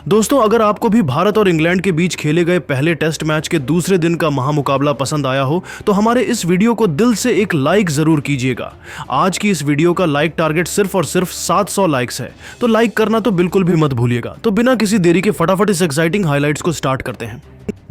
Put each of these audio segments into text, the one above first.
दोस्तों, अगर आपको भी भारत और इंग्लैंड के बीच खेले गए पहले टेस्ट मैच के दूसरे दिन का महामुकाबला पसंद आया हो तो हमारे इस वीडियो को दिल से एक लाइक जरूर कीजिएगा। आज की इस वीडियो का लाइक टारगेट सिर्फ और सिर्फ 700 लाइक्स है, तो लाइक करना तो बिल्कुल भी मत भूलिएगा। तो बिना किसी देरी के फटाफट इस एक्साइटिंग हाइलाइट्स को स्टार्ट करते हैं।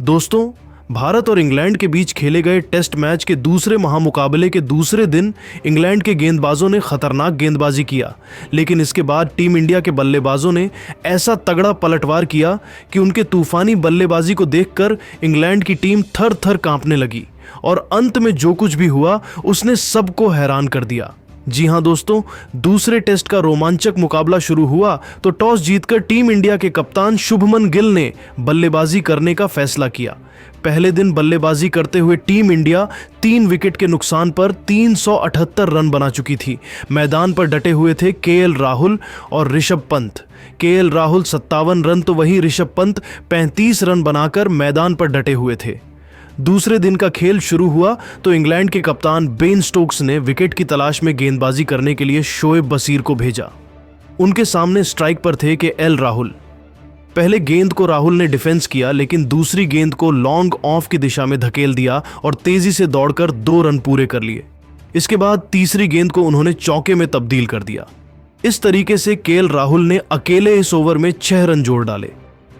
दोस्तों, भारत और इंग्लैंड के बीच खेले गए टेस्ट मैच के दूसरे महामुकाबले के दूसरे दिन इंग्लैंड के गेंदबाजों ने खतरनाक गेंदबाजी किया, लेकिन इसके बाद टीम इंडिया के बल्लेबाजों ने ऐसा तगड़ा पलटवार किया कि उनके तूफानी बल्लेबाजी को देखकर इंग्लैंड की टीम थर थर कांपने लगी और अंत में जो कुछ भी हुआ उसने सबको हैरान कर दिया। जी हां दोस्तों, दूसरे टेस्ट का रोमांचक मुकाबला शुरू हुआ तो टॉस जीतकर टीम इंडिया के कप्तान शुभमन गिल ने बल्लेबाजी करने का फैसला किया। पहले दिन बल्लेबाजी करते हुए टीम इंडिया 3 विकेट के नुकसान पर 378 रन बना चुकी थी। मैदान पर डटे हुए थे केएल राहुल और ऋषभ पंत। केएल राहुल 57 रन तो वहीं ऋषभ पंत 35 रन बनाकर मैदान पर डटे हुए थे। दूसरे दिन का खेल शुरू हुआ तो इंग्लैंड के कप्तान बेन स्टोक्स ने विकेट की तलाश में गेंदबाजी करने के लिए शोएब बशीर को भेजा। उनके सामने स्ट्राइक पर थे केएल राहुल। पहले गेंद को राहुल ने डिफेंस किया, लेकिन दूसरी गेंद को लॉन्ग ऑफ की दिशा में धकेल दिया और तेजी से दौड़कर 2 रन पूरे कर लिए। इसके बाद तीसरी गेंद को उन्होंने चौके में तब्दील कर दिया। इस तरीके से केएल राहुल ने अकेले इस ओवर में 6 रन जोड़ डाले।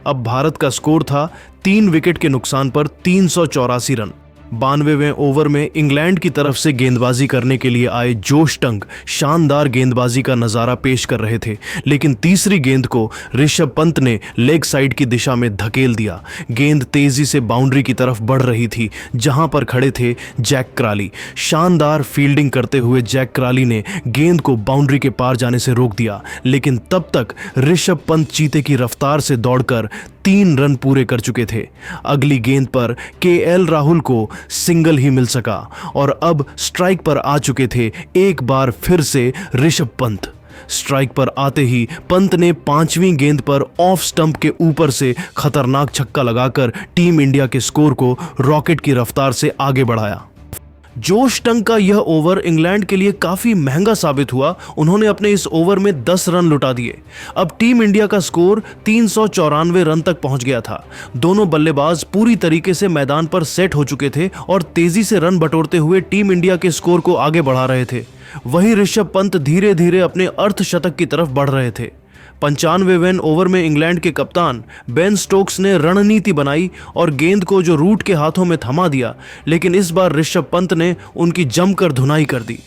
अब भारत का स्कोर था 3 विकेट के नुकसान पर 384 रन। 92वें ओवर में इंग्लैंड की तरफ से गेंदबाजी करने के लिए आए जोश टंग शानदार गेंदबाजी का नजारा पेश कर रहे थे, लेकिन तीसरी गेंद को ऋषभ पंत ने लेग साइड की दिशा में धकेल दिया। गेंद तेजी से बाउंड्री की तरफ बढ़ रही थी, जहां पर खड़े थे जैक क्राली। शानदार फील्डिंग करते हुए जैक क्राली ने गेंद को बाउंड्री के पार जाने से रोक दिया, लेकिन तब तक ऋषभ पंत चीते की रफ्तार से दौड़कर 3 रन पूरे कर चुके थे। अगली गेंद पर केएल राहुल को सिंगल ही मिल सका और अब स्ट्राइक पर आ चुके थे एक बार फिर से ऋषभ पंत। स्ट्राइक पर आते ही पंत ने 5वीं गेंद पर ऑफ स्टंप के ऊपर से खतरनाक छक्का लगाकर टीम इंडिया के स्कोर को रॉकेट की रफ्तार से आगे बढ़ाया। जोश टंग का यह ओवर इंग्लैंड के लिए काफी महंगा साबित हुआ। उन्होंने अपने इस ओवर में 10 रन लुटा दिए। अब टीम इंडिया का स्कोर 394 रन तक पहुंच गया था। दोनों बल्लेबाज पूरी तरीके से मैदान पर सेट हो चुके थे और तेजी से रन बटोरते हुए टीम इंडिया के स्कोर को आगे बढ़ा रहे थे। वहीं ऋषभ पंत धीरे धीरे अपने अर्धशतक की तरफ बढ़ रहे थे। 95वें ओवर में इंग्लैंड के कप्तान बेन स्टोक्स ने रणनीति बनाई और गेंद को जो रूट के हाथों में थमा दिया, लेकिन इस बार ऋषभ पंत ने उनकी जमकर धुनाई कर दी।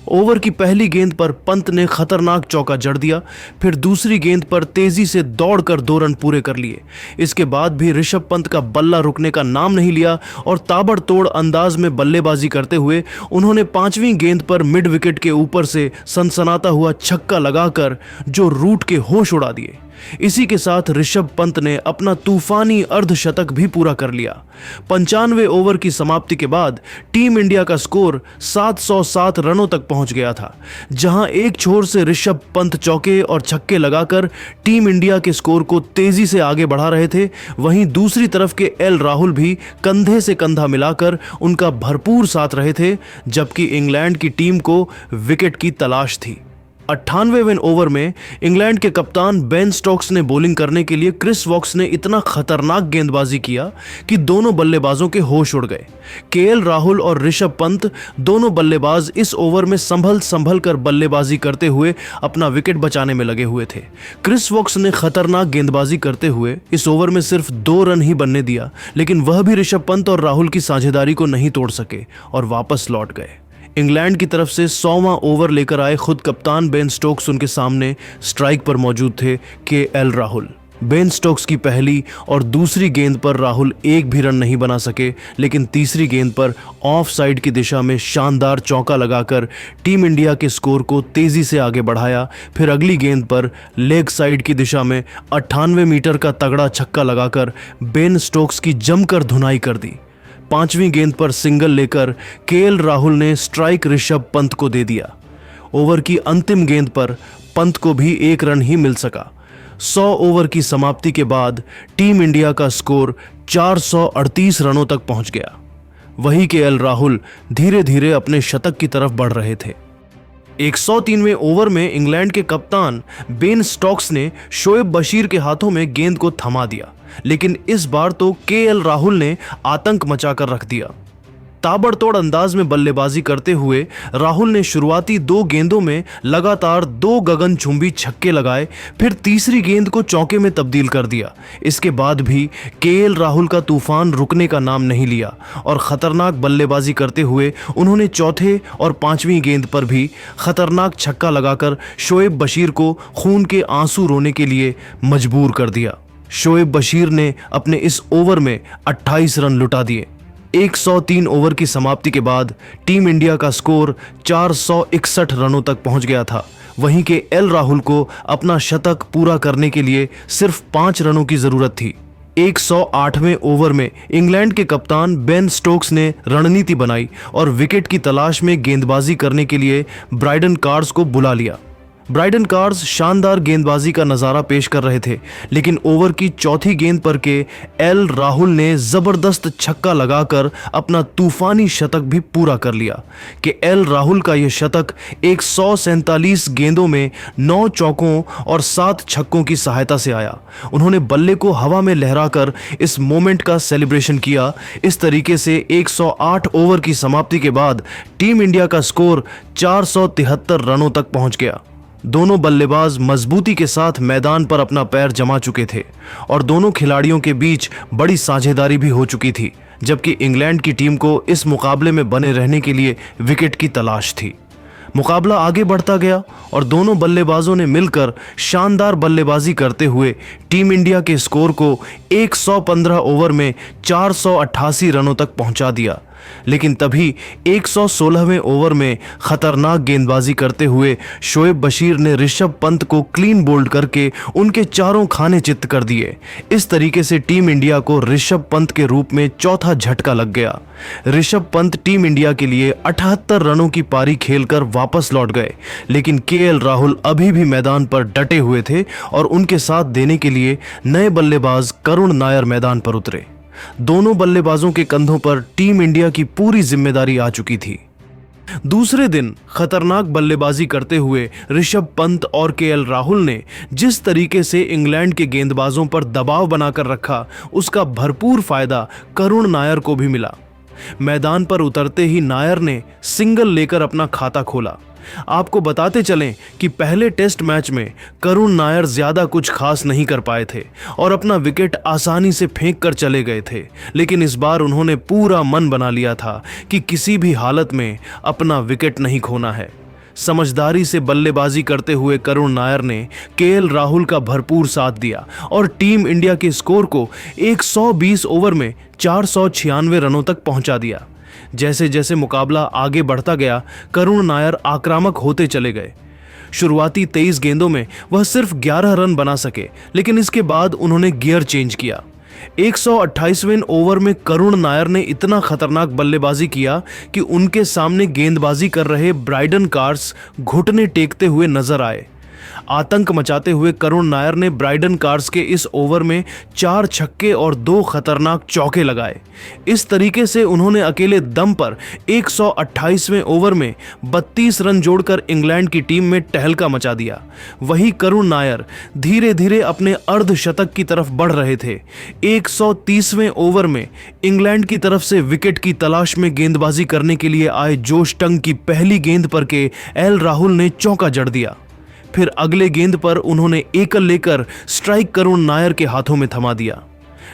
ओवर की पहली गेंद पर पंत ने खतरनाक चौका जड़ दिया, फिर दूसरी गेंद पर तेजी से दौड़कर 2 रन पूरे कर लिए। इसके बाद भी ऋषभ पंत का बल्ला रुकने का नाम नहीं लिया और ताबड़तोड़ अंदाज में बल्लेबाजी करते हुए उन्होंने 5वीं गेंद पर मिड विकेट के ऊपर से सनसनाता हुआ छक्का लगाकर जो रूट के होश उड़ा दिए। इसी के साथ ऋषभ पंत ने अपना तूफानी अर्धशतक भी पूरा कर लिया। 95वें ओवर की समाप्ति के बाद टीम इंडिया का स्कोर 707 रनों तक पहुंच गया था, जहां एक छोर से ऋषभ पंत चौके और छक्के लगाकर टीम इंडिया के स्कोर को तेजी से आगे बढ़ा रहे थे, वहीं दूसरी तरफ के एल राहुल भी कंधे से कंधा मिलाकर उनका भरपूर साथ रहे थे, जबकि इंग्लैंड की टीम को विकेट की तलाश थी। 98वें ओवर में इंग्लैंड के कप्तान बेन स्टोक्स ने बॉलिंग करने के लिए क्रिस वॉक्स ने इतना खतरनाक गेंदबाजी किया कि दोनों बल्लेबाजों के होश उड़ गए। केएल राहुल और ऋषभ पंत दोनों बल्लेबाज इस ओवर में संभल कर बल्लेबाजी करते हुए अपना विकेट बचाने में लगे हुए थे। क्रिस वॉक्स ने खतरनाक गेंदबाजी करते हुए इस ओवर में सिर्फ 2 रन ही बनने दिया, लेकिन वह भी ऋषभ पंत और राहुल की साझेदारी को नहीं तोड़ सके और वापस लौट गए। इंग्लैंड की तरफ से 100वां ओवर लेकर आए खुद कप्तान बेन स्टोक्स उनके सामने स्ट्राइक पर मौजूद थे केएल राहुल। बेन स्टोक्स की पहली और दूसरी गेंद पर राहुल एक भी रन नहीं बना सके, लेकिन तीसरी गेंद पर ऑफ साइड की दिशा में शानदार चौका लगाकर टीम इंडिया के स्कोर को तेजी से आगे बढ़ाया। फिर अगली गेंद पर लेग साइड की दिशा में 98 मीटर का तगड़ा छक्का लगाकर बेन स्टोक्स की जमकर धुनाई कर दी। 5वीं गेंद पर सिंगल लेकर केएल राहुल ने स्ट्राइक ऋषभ पंत को दे दिया। ओवर की अंतिम गेंद पर पंत को भी 1 रन ही मिल सका। 100 ओवर की समाप्ति के बाद टीम इंडिया का स्कोर 438 रनों तक पहुंच गया। वहीं केएल राहुल धीरे धीरे अपने शतक की तरफ बढ़ रहे थे। 103वें ओवर में इंग्लैंड के कप्तान बेन स्टोक्स ने शोएब बशीर के हाथों में गेंद को थमा दिया, लेकिन इस बार तो केएल राहुल ने आतंक मचाकर रख दिया। ताबड़तोड़ अंदाज में बल्लेबाजी करते हुए राहुल ने शुरुआती 2 गेंदों में लगातार 2 गगनचुंबी छक्के लगाए, फिर तीसरी गेंद को चौके में तब्दील कर दिया। इसके बाद भी केएल राहुल का तूफान रुकने का नाम नहीं लिया और खतरनाक बल्लेबाजी करते हुए उन्होंने चौथे और 5वीं गेंद पर भी खतरनाक छक्का लगाकर शोएब बशीर को खून के आंसू रोने के लिए मजबूर कर दिया। शोएब बशीर ने अपने इस ओवर में 28 रन लुटा दिए। 103 ओवर की समाप्ति के बाद टीम इंडिया का स्कोर 461 रनों तक पहुंच गया था। वहीं के एल राहुल को अपना शतक पूरा करने के लिए सिर्फ 5 रनों की जरूरत थी। 108वें ओवर में इंग्लैंड के कप्तान बेन स्टोक्स ने रणनीति बनाई और विकेट की तलाश में गेंदबाजी करने के लिए ब्राइडन कार्स को बुला लिया। ब्राइडन कार्स शानदार गेंदबाजी का नजारा पेश कर रहे थे, लेकिन ओवर की चौथी गेंद पर के एल राहुल ने जबरदस्त छक्का लगाकर अपना तूफानी शतक भी पूरा कर लिया। कि एल राहुल का यह शतक 147 गेंदों में 9 चौकों और 7 छक्कों की सहायता से आया। उन्होंने बल्ले को हवा में लहराकर इस मोमेंट का सेलिब्रेशन किया। इस तरीके से 108 ओवर की समाप्ति के बाद टीम इंडिया का स्कोर 473 रनों तक पहुंच गया। दोनों बल्लेबाज मजबूती के साथ मैदान पर अपना पैर जमा चुके थे और दोनों खिलाड़ियों के बीच बड़ी साझेदारी भी हो चुकी थी, जबकि इंग्लैंड की टीम को इस मुकाबले में बने रहने के लिए विकेट की तलाश थी। मुकाबला आगे बढ़ता गया और दोनों बल्लेबाजों ने मिलकर शानदार बल्लेबाजी करते हुए टीम इंडिया के स्कोर को 115 ओवर में 488 रनों तक पहुंचा दिया। लेकिन तभी 116वें ओवर में खतरनाक गेंदबाजी करते हुए शोएब बशीर ने ऋषभ पंत को क्लीन बोल्ड करके उनके चारों खाने चित्त कर दिए। इस तरीके से टीम इंडिया को ऋषभ पंत के रूप में चौथा झटका लग गया। ऋषभ पंत टीम इंडिया के लिए 78 रनों की पारी खेलकर वापस लौट गए, लेकिन केएल राहुल अभी भी मैदान पर डटे हुए थे और उनके साथ देने के लिए नए बल्लेबाज करुण नायर मैदान पर उतरे। दोनों बल्लेबाजों के कंधों पर टीम इंडिया की पूरी जिम्मेदारी आ चुकी थी। दूसरे दिन खतरनाक बल्लेबाजी करते हुए ऋषभ पंत और केएल राहुल ने जिस तरीके से इंग्लैंड के गेंदबाजों पर दबाव बनाकर रखा, उसका भरपूर फायदा करुण नायर को भी मिला। मैदान पर उतरते ही नायर ने सिंगल लेकर अपना खाता खोला। आपको बताते चलें कि पहले टेस्ट मैच में करुण नायर ज्यादा कुछ खास नहीं कर पाए थे और अपना विकेट आसानी से फेंक कर चले गए थे, लेकिन इस बार उन्होंने पूरा मन बना लिया था कि किसी भी हालत में अपना विकेट नहीं खोना है। समझदारी से बल्लेबाजी करते हुए करुण नायर ने केएल राहुल का भरपूर साथ दिया और टीम इंडिया के स्कोर को 120 ओवर में 496 रनों तक पहुंचा दिया। जैसे जैसे मुकाबला आगे बढ़ता गया, करुण नायर आक्रामक होते चले गए। शुरुआती 23 गेंदों में वह सिर्फ 11 रन बना सके, लेकिन इसके बाद उन्होंने गियर चेंज किया। 128वें ओवर में करुण नायर ने इतना खतरनाक बल्लेबाजी किया कि उनके सामने गेंदबाजी कर रहे ब्राइडन कार्स घुटने टेकते हुए नजर आए। आतंक मचाते हुए करुण नायर ने ब्राइडन कार्स के इस ओवर में 4 छक्के और 2 खतरनाक चौके लगाए। इस तरीके से उन्होंने अकेले दम पर 128वें ओवर में 32 रन जोड़कर इंग्लैंड की टीम में टहलका मचा दिया। वहीं करुण नायर धीरे धीरे अपने अर्धशतक की तरफ बढ़ रहे थे। 130वें ओवर में इंग्लैंड की तरफ से विकेट की तलाश में गेंदबाजी करने के लिए आए जोश टंग की पहली गेंद पर के एल राहुल ने चौका जड़ दिया। फिर अगले गेंद पर उन्होंने एकल लेकर स्ट्राइक करुण नायर के हाथों में थमा दिया।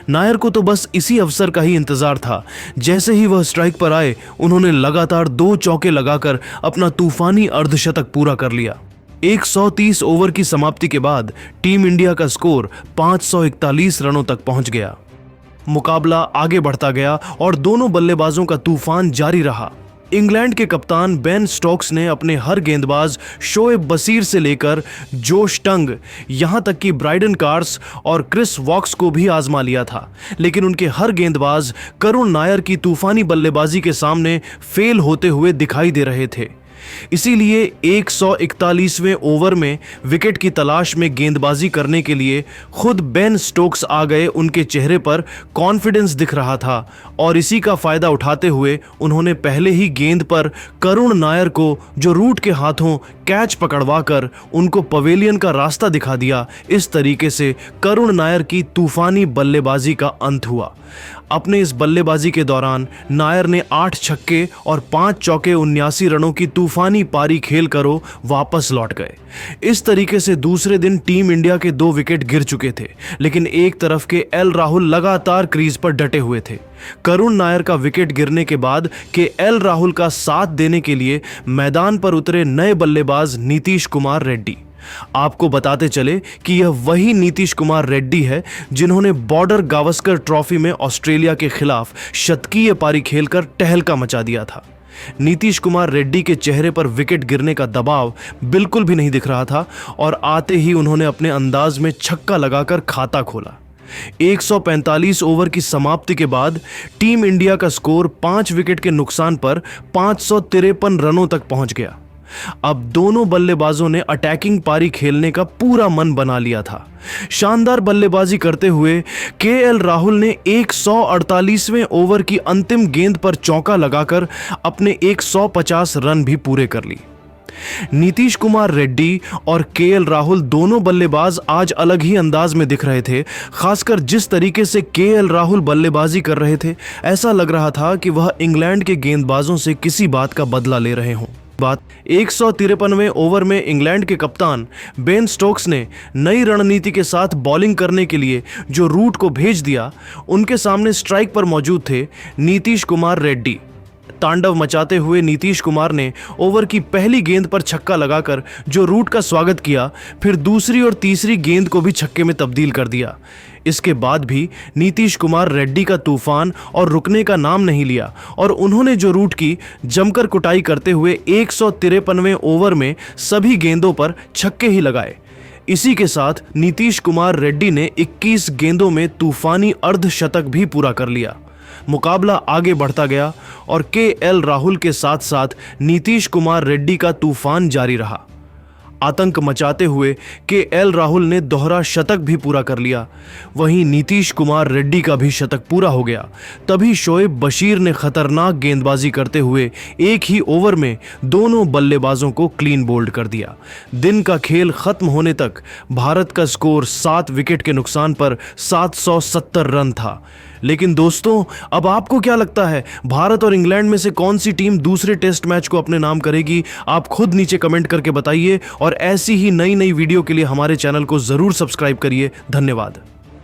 नायर को तो बस इसी अवसर का ही इंतजार था। जैसे ही वह स्ट्राइक पर आए, उन्होंने लगातार 2 चौके लगाकर अपना तूफानी अर्धशतक पूरा कर लिया। 130 ओवर की समाप्ति के बाद टीम इंडिया का स्कोर 541 रनों तक पहुंच गया। मुकाबला आगे बढ़ता गया और दोनों बल्लेबाजों का तूफान जारी रहा। इंग्लैंड के कप्तान बेन स्टोक्स ने अपने हर गेंदबाज शोएब बशीर से लेकर जोश टंग, यहां तक कि ब्राइडन कार्स और क्रिस वॉक्स को भी आजमा लिया था, लेकिन उनके हर गेंदबाज करुण नायर की तूफानी बल्लेबाजी के सामने फेल होते हुए दिखाई दे रहे थे। इसीलिए 141वें ओवर में विकेट की तलाश में गेंदबाजी करने के लिए खुद बेन स्टोक्स आ गए। उनके चेहरे पर कॉन्फिडेंस दिख रहा था और इसी का फायदा उठाते हुए उन्होंने पहले ही गेंद पर करुण नायर को जो रूट के हाथों कैच पकड़वाकर उनको पवेलियन का रास्ता दिखा दिया। इस तरीके से करुण नायर की तूफानी बल्लेबाजी का अंत हुआ। अपने इस बल्लेबाजी के दौरान नायर ने 8 छक्के और 5 चौके 79 रनों की तूफानी पारी खेल कर वापस लौट गए। इस तरीके से दूसरे दिन टीम इंडिया के 2 विकेट गिर चुके थे, लेकिन एक तरफ के एल राहुल लगातार क्रीज पर डटे हुए थे। करुण नायर का विकेट गिरने के बाद के एल राहुल का साथ देने के लिए मैदान पर उतरे नए बल्लेबाज नीतीश कुमार रेड्डी। आपको बताते चले कि यह वही नीतीश कुमार रेड्डी है जिन्होंने बॉर्डर गावस्कर ट्रॉफी में ऑस्ट्रेलिया के खिलाफ शतकीय पारी खेलकर टहलका मचा दिया था। नीतीश कुमार रेड्डी के चेहरे पर विकेट गिरने का दबाव बिल्कुल भी नहीं दिख रहा था और आते ही उन्होंने अपने अंदाज में छक्का लगाकर खाता खोला। 145 ओवर की समाप्ति के बाद टीम इंडिया का स्कोर 5 विकेट के नुकसान पर 553 रनों तक पहुंच गया। अब दोनों बल्लेबाजों ने अटैकिंग पारी खेलने का पूरा मन बना लिया था। शानदार बल्लेबाजी करते हुए केएल राहुल ने 148वें ओवर की अंतिम गेंद पर चौका लगाकर अपने 150 रन भी पूरे कर ली। नीतीश कुमार रेड्डी और केएल राहुल दोनों बल्लेबाज आज अलग ही अंदाज में दिख रहे थे। खासकर जिस तरीके से केएल राहुल बल्लेबाजी कर रहे थे, ऐसा लग रहा था कि वह इंग्लैंड के गेंदबाजों से किसी बात का बदला ले रहे हों। 153वें ओवर में इंग्लैंड के कप्तान बेन स्टोक्स ने नई रणनीति के साथ बॉलिंग करने के लिए जो रूट को भेज दिया, उनके सामने स्ट्राइक पर मौजूद थे नीतीश कुमार रेड्डी। तांडव मचाते हुए नीतीश कुमार ने ओवर की पहली गेंद पर छक्का लगाकर जो रूट का स्वागत किया, फिर दूसरी और तीसरी गेंद को भी छक्के में तब्दील कर दिया। इसके बाद भी नीतीश कुमार रेड्डी का तूफान और रुकने का नाम नहीं लिया और उन्होंने जो रूट की जमकर कुटाई करते हुए 153वें ओवर में सभी गेंदों पर छक्के ही लगाए। इसी के साथ नीतीश कुमार रेड्डी ने 21 गेंदों में तूफानी अर्धशतक भी पूरा कर लिया। मुकाबला आगे बढ़ता गया और केएल राहुल के साथ साथ नीतीश कुमार रेड्डी का तूफान जारी रहा। आतंक मचाते हुए केएल राहुल ने दोहरा शतक भी पूरा कर लिया। वहीं नीतीश कुमार रेड्डी का भी शतक पूरा हो गया। तभी शोएब बशीर ने खतरनाक गेंदबाजी करते हुए एक ही ओवर में दोनों बल्लेबाजों को क्लीन बोल्ड कर दिया। दिन का खेल खत्म होने तक भारत का स्कोर 7 विकेट के नुकसान पर 770 रन था। लेकिन दोस्तों, अब आपको क्या लगता है, भारत और इंग्लैंड में से कौन सी टीम दूसरे टेस्ट मैच को अपने नाम करेगी? आप खुद नीचे कमेंट करके बताइए और ऐसी ही नई नई वीडियो के लिए हमारे चैनल को जरूर सब्सक्राइब करिए। धन्यवाद।